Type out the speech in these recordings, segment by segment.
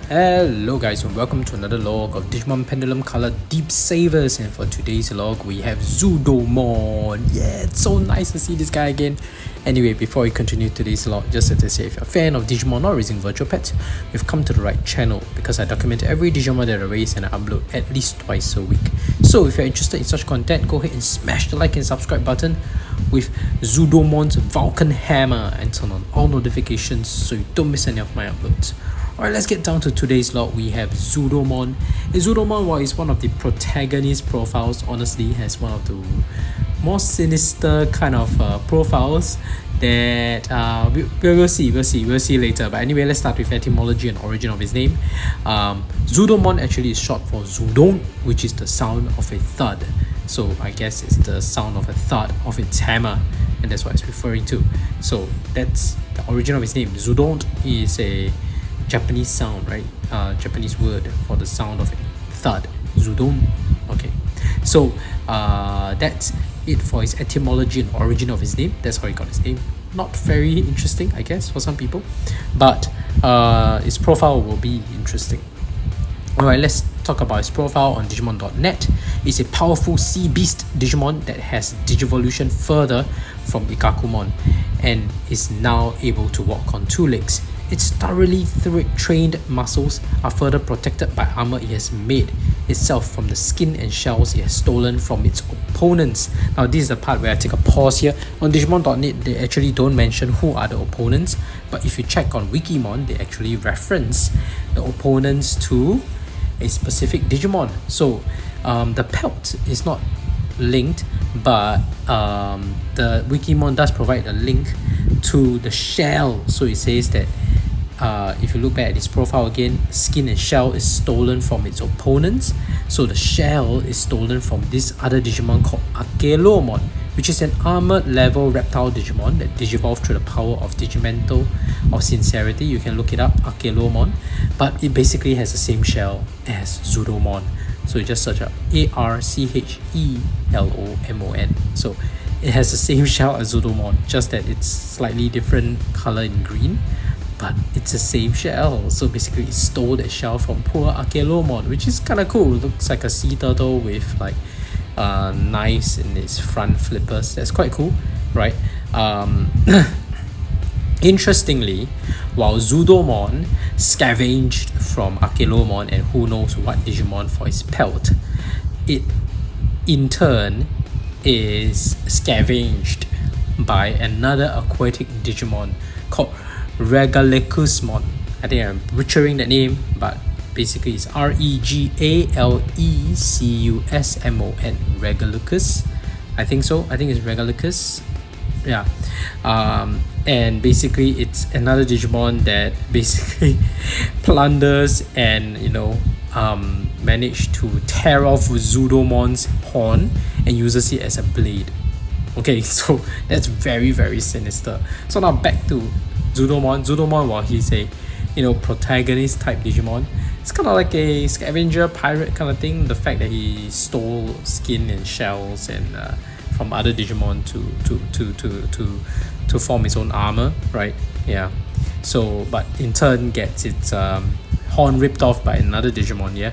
Hello guys and welcome to another log of Digimon Pendulum Color Deep Savers, and for today's log we have Zudomon. Yeah, it's so nice to see this guy again. Anyway, before we continue today's log, just to say, if you're a fan of Digimon or raising virtual pets, you've come to the right channel because I document every Digimon that I raise and I upload at least twice a week. So if you're interested in such content, go ahead and smash the like and subscribe button with Zudomon's Vulcan Hammer and turn on all notifications so you don't miss any of my uploads. Alright, let's get down to today's log. We have Zudomon. And Zudomon, while he's one of the protagonist profiles, honestly has one of the more sinister kind of profiles that we'll see later. But anyway, let's start with etymology and origin of his name. Zudomon actually is short for Zudon, which is the sound of a thud. So I guess it's the sound of a thud of its hammer, and that's what it's referring to. So that's the origin of his name. Zudon is a Japanese sound, right? Japanese word for the sound of a thud. Zudon. Okay. So that's it for his etymology and origin of his name. That's how he got his name. Not very interesting, I guess, for some people, but his profile will be interesting. Alright, let's talk about his profile on Digimon.net. It's a powerful sea beast Digimon that has digivolution further from Ikakumon and is now able to walk on two legs. Its thoroughly trained muscles are further protected by armor it has made itself from the skin and shells it has stolen from its opponents. Now this is the part where I take a pause here. On Digimon.net they actually don't mention who are the opponents, but if you check on Wikimon they actually reference the opponents to a specific Digimon. So the pelt is not linked, but the Wikimon does provide a link to the shell. So it says that if you look back at his profile again, skin and shell is stolen from its opponents. So the shell is stolen from this other Digimon called Akelomon, which is an armored level reptile Digimon that digivolved through the power of Digimental of Sincerity. You can look it up, Akelomon, but it basically has the same shell as Zudomon. So you just search up Archelomon. So it has the same shell as Zudomon, just that it's slightly different color in green, but it's the same shell. So basically it stole that shell from poor Akelomon, which is kind of cool. It looks like a sea turtle with like knives in its front flippers. That's quite cool, right? Interestingly, while Zudomon scavenged from Akelomon and who knows what Digimon for his pelt, it in turn is scavenged by another aquatic Digimon called Regalecusmon. I think I'm butchering that name, but basically it's Regalecusmon. Regalecus, I think so. I think it's Regalecus. Yeah. And basically it's another Digimon that basically plunders and managed to tear off Zudomon's horn and uses it as a blade. Okay, so that's very, very sinister. So now back to Zudomon. Zudomon, while he's a protagonist type Digimon, it's kind of like a scavenger pirate kind of thing. The fact that he stole skin and shells and from other Digimon to form his own armor, right? Yeah. So, but in turn gets its horn ripped off by another Digimon. Yeah.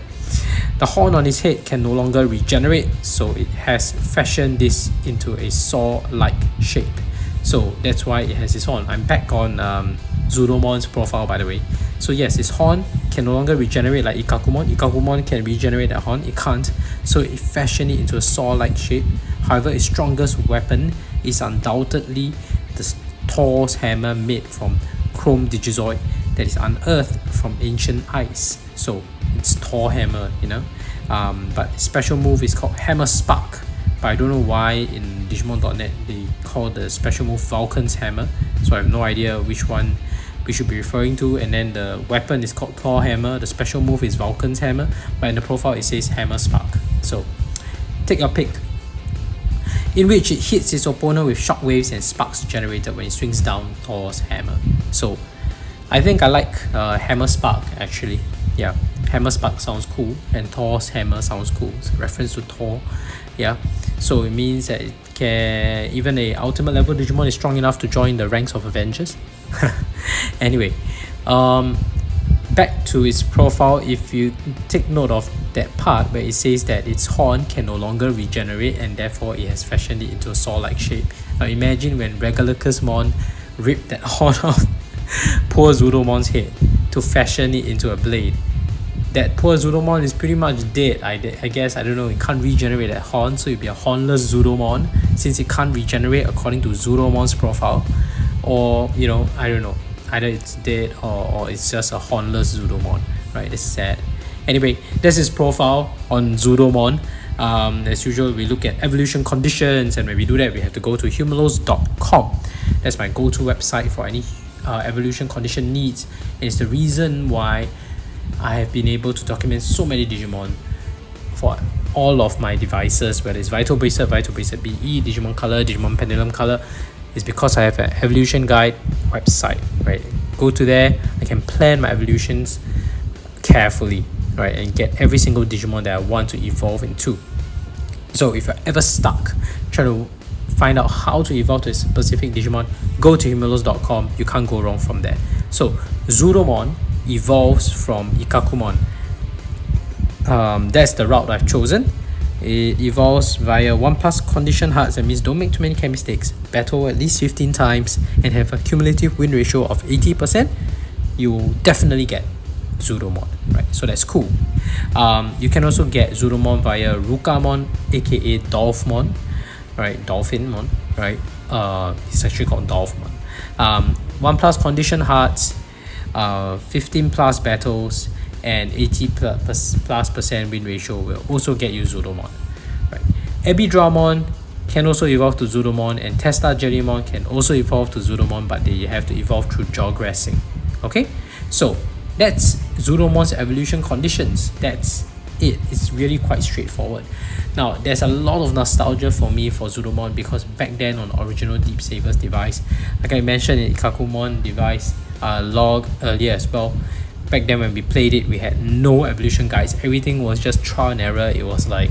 The horn on his head can no longer regenerate, so it has fashioned this into a saw-like shape. So that's why it has its horn. I'm back on Zudomon's profile, by the way. So yes, its horn can no longer regenerate like Ikakumon. Ikakumon can regenerate that horn, it can't. So it fashioned it into a saw-like shape. However, its strongest weapon is undoubtedly the Thor's hammer made from chrome digizoid that is unearthed from ancient ice. So it's Thor hammer, but its special move is called Hammer Spark. But I don't know why in Digimon.net they call the special move Vulcan's Hammer, so I have no idea which one we should be referring to. And then the weapon is called Thor Hammer, the special move is Vulcan's Hammer, but in the profile it says Hammer Spark. So take your pick. In which it hits its opponent with shockwaves and sparks generated when it swings down Thor's hammer. So I think I like Hammer Spark actually. Yeah, Hammer Spark sounds cool and Thor's hammer sounds cool. It's a reference to Thor. Yeah, so it means that it can, even a ultimate level Digimon is strong enough to join the ranks of Avengers. Anyway, back to its profile, if you take note of that part where it says that its horn can no longer regenerate and therefore it has fashioned it into a saw-like shape. Now imagine when Regularcusmon ripped that horn off poor Zudomon's head to fashion it into a blade. That poor Zudomon is pretty much dead. I guess, I don't know, it can't regenerate that horn, so it'll be a hornless Zudomon since it can't regenerate according to Zudomon's profile. Or, you know, I don't know, either it's dead or it's just a hornless Zudomon, right? It's sad. Anyway, that's his profile on Zudomon. As usual, we look at evolution conditions, and when we do that, we have to go to humalos.com. That's my go-to website for any evolution condition needs, and it's the reason why I have been able to document so many Digimon for all of my devices, whether it's Vital Bracelet BE, Digimon Color, Digimon Pendulum Color. Is because I have an evolution guide website, right? Go to there, I can plan my evolutions carefully, right, and get every single Digimon that I want to evolve into. So if you're ever stuck trying to find out how to evolve to a specific Digimon, go to humalos.com. You can't go wrong from there. So Zudomon evolves from Ikakumon. That's the route I've chosen. It evolves via 1+ condition hearts. That means don't make too many mistakes. Battle at least 15 times and have a cumulative win ratio of 80%. You will definitely get Zudomon, right? So that's cool. You can also get Zudomon via Rukamon, aka Dolphmon, right? Dolphinmon, right? It's actually called Dolphmon. 1+ condition hearts, 15+ battles, and 80+% win ratio will also get you Zudomon, right? Ebidramon can also evolve to Zudomon, and Tesla Jellymon can also evolve to Zudomon, but they have to evolve through jawgrassing. Okay, so that's Zudomon's evolution conditions. That's it. It's really quite straightforward. Now, there's a lot of nostalgia for me for Zudomon because back then on original Deep Savers device, like I mentioned in Ikakumon device log earlier as well, back then when we played it, we had no evolution guides. Everything was just trial and error. It was like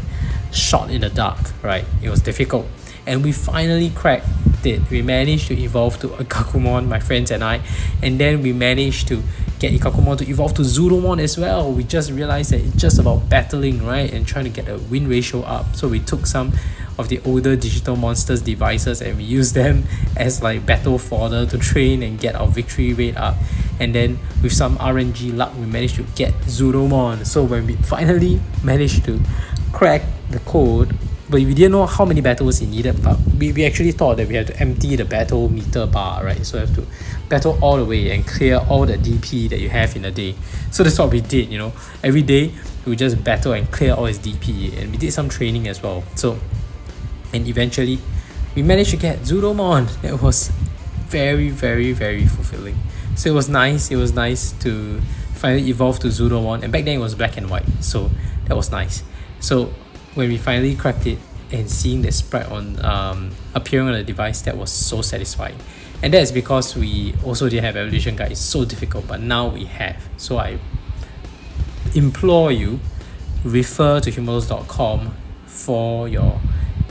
shot in the dark, right? It was difficult, and we finally cracked it. We managed to evolve to Ikakumon, my friends and I, and then we managed to get Ikakumon to evolve to Zudomon as well. We just realized that it's just about battling, right, and trying to get a win ratio up. So we took some of the older digital monsters devices and we used them as like battle fodder to train and get our victory rate up. And then with some RNG luck, we managed to get Zudomon. So when we finally managed to crack the code, but we didn't know how many battles it needed, but we actually thought that we had to empty the battle meter bar, right? So you have to battle all the way and clear all the DP that you have in a day. So that's what we did, you know. Every day we just battle and clear all his DP, and we did some training as well. So, and eventually we managed to get Zudomon. That was very, very, very fulfilling. So it was nice to finally evolve to Zudomon, and back then it was black and white, so that was nice. So when we finally cracked it and seeing the sprite on appearing on the device, that was so satisfying. And that's because we also didn't have evolution guide. It's so difficult, but now we have. So I implore you, refer to humalos.com for your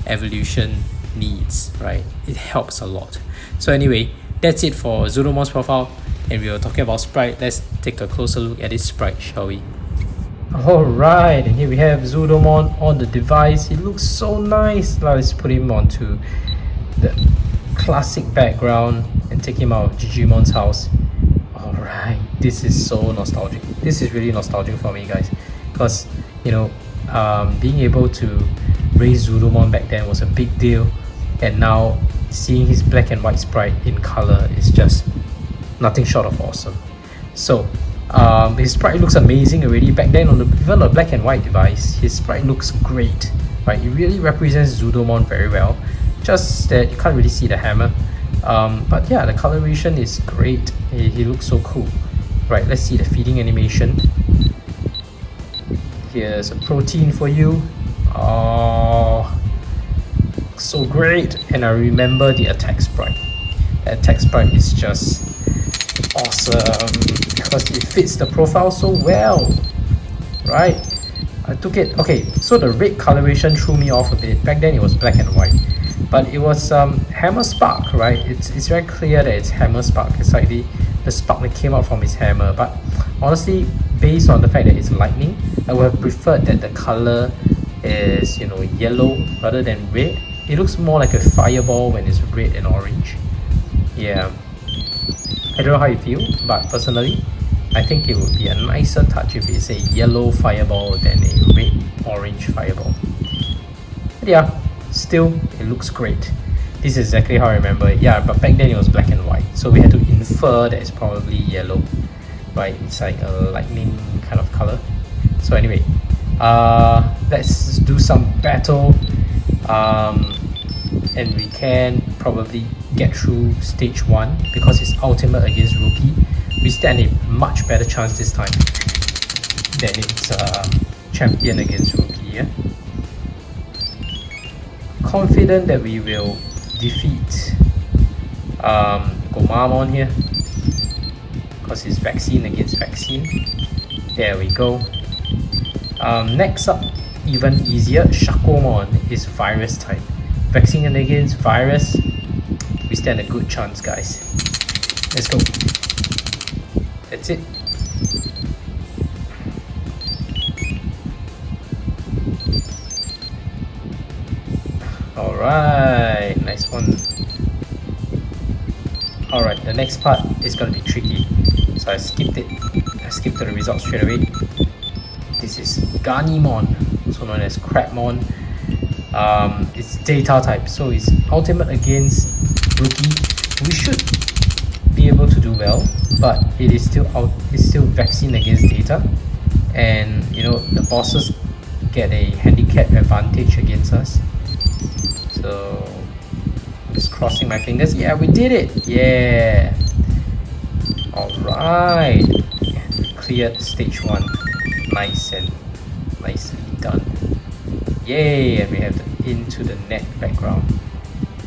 evolution needs, right? It helps a lot. So anyway, that's it for Zudomon's profile, and we were talking about sprite. Let's take a closer look at this sprite, shall we? Alright, and here we have Zudomon on the device. He looks so nice. Now let's put him onto the classic background and take him out of Digimon's house. Alright, this is so nostalgic. This is really nostalgic for me, guys, because, you know, being able to raise Zudomon back then was a big deal, and now seeing his black and white sprite in color is just nothing short of awesome. So his sprite looks amazing already. Back then on even a black and white device, his sprite looks great, right? It really represents Zudomon very well, just that you can't really see the hammer, but yeah, the coloration is great. He looks so cool. Right, let's see the feeding animation. Here's a protein for you. Oh, so great. And I remember the attack sprite. The attack sprite is just awesome because it fits the profile so well, right? I took it. Okay, so the red coloration threw me off a bit. Back then it was black and white, but it was hammer spark, right? It's very clear that it's hammer spark. It's like the spark that came out from his hammer. But honestly, based on the fact that it's lightning, I would have preferred that the color is, you know, yellow rather than red. It looks more like a fireball when it's red and orange. Yeah, I don't know how you feel, but personally, I think it would be a nicer touch if it's a yellow fireball than a red orange fireball. But yeah, still, it looks great. This is exactly how I remember it. Yeah, but back then it was black and white, so we had to infer that it's probably yellow, right? It's like a lightning kind of color. So anyway, let's do some battle, and we can probably get through stage 1 because it's ultimate against rookie. We stand a much better chance this time than it's champion against rookie. Yeah? Confident that we will defeat Gomamon here because it's vaccine against vaccine. There we go. Next up, even easier, Shakomon is virus type. Vaccine against virus, we stand a good chance, guys. Let's go. That's it. Alright, nice one. Alright, the next part is gonna be tricky. So I skipped it. I skipped the results straight away. This is Ganimon, also known as Crabmon. It's data type, so it's ultimate against rookie. We should be able to do well, but it is still vaccine against data, and you know the bosses get a handicap advantage against us. So just crossing my fingers. Yeah, we did it. Yeah. Alright. Cleared stage 1. Nicely done. Yay, and we have the into the net background.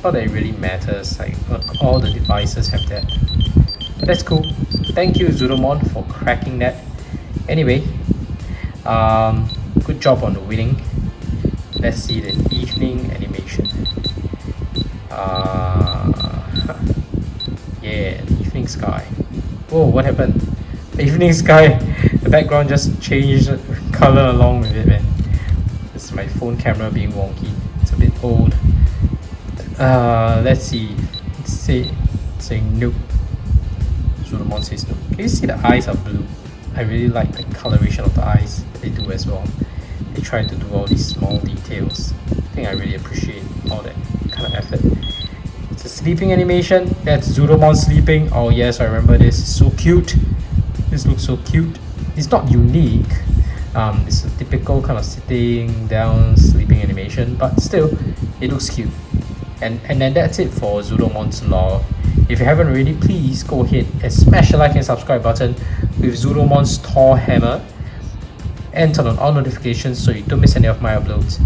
Not that it really matters, like all the devices have that. But that's cool. Thank you Zudomon for cracking that. Anyway, good job on the winning. Let's see the evening animation. Yeah, the evening sky. Whoa, what happened? The evening sky, the background just changed color along with it, man. It's my phone camera being wonky. It's a bit old. Let's see. It's saying nope. Zudomon says no. Can you see the eyes are blue? I really like the coloration of the eyes that they do as well. They try to do all these small details. I think I really appreciate all that kind of effort. It's a sleeping animation. That's Zudomon sleeping. Oh yes, I remember this. It's so cute. This looks so cute. It's not unique. It's a typical kind of sitting down sleeping animation, but still, it looks cute. And then that's it for Zudomon's lore. If you haven't already, please go ahead and smash the like and subscribe button with Zudomon's Thor hammer, and turn on all notifications so you don't miss any of my uploads.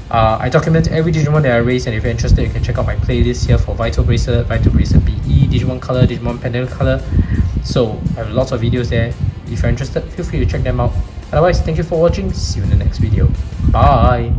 I document every Digimon that I raise, and if you're interested, you can check out my playlist here for Vital Bracelet, Vital Bracelet BE, Digimon Color, Digimon Pendulum Color. So I have lots of videos there. If you're interested, feel free to check them out. Otherwise, thank you for watching. See you in the next video. Bye!